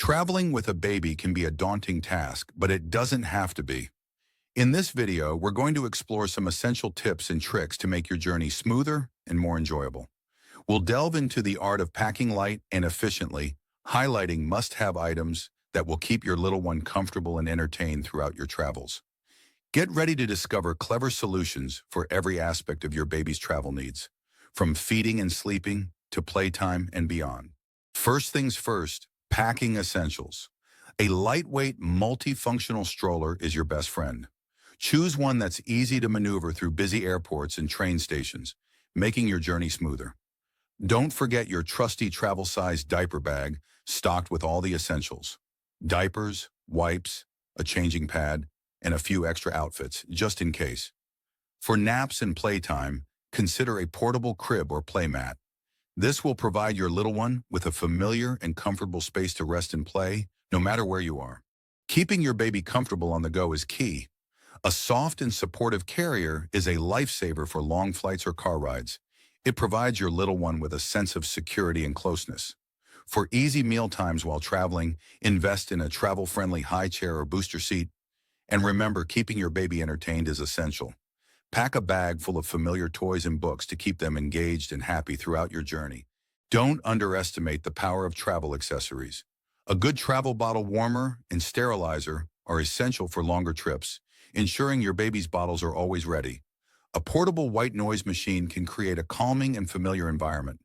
Traveling with a baby can be a daunting task, but it doesn't have to be. In this video, we're going to explore some essential tips and tricks to make your journey smoother and more enjoyable. We'll delve into the art of packing light and efficiently, highlighting must-have items that will keep your little one comfortable and entertained throughout your travels. Get ready to discover clever solutions for every aspect of your baby's travel needs, from feeding and sleeping to playtime and beyond. First things first, packing essentials. A lightweight, multifunctional stroller is your best friend. Choose one that's easy to maneuver through busy airports and train stations, making your journey smoother. Don't forget your trusty travel-sized diaper bag stocked with all the essentials. Diapers, wipes, a changing pad, and a few extra outfits, just in case. For naps and playtime, consider a portable crib or playmat. This will provide your little one with a familiar and comfortable space to rest and play, no matter where you are. Keeping your baby comfortable on the go is key. A soft and supportive carrier is a lifesaver for long flights or car rides. It provides your little one with a sense of security and closeness. For easy meal times while traveling, invest in a travel-friendly high chair or booster seat. And remember, keeping your baby entertained is essential. Pack a bag full of familiar toys and books to keep them engaged and happy throughout your journey. Don't underestimate the power of travel accessories. A good travel bottle warmer and sterilizer are essential for longer trips, ensuring your baby's bottles are always ready. A portable white noise machine can create a calming and familiar environment,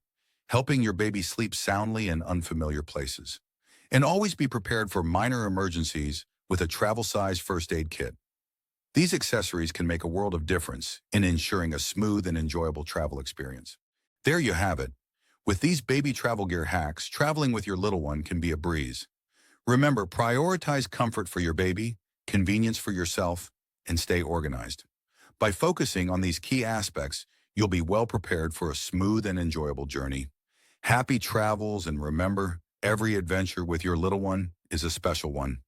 helping your baby sleep soundly in unfamiliar places. And always be prepared for minor emergencies with a travel-sized first aid kit. These accessories can make a world of difference in ensuring a smooth and enjoyable travel experience. There you have it. With these baby travel gear hacks, traveling with your little one can be a breeze. Remember, prioritize comfort for your baby, convenience for yourself, and stay organized. By focusing on these key aspects, you'll be well prepared for a smooth and enjoyable journey. Happy travels, and remember, every adventure with your little one is a special one.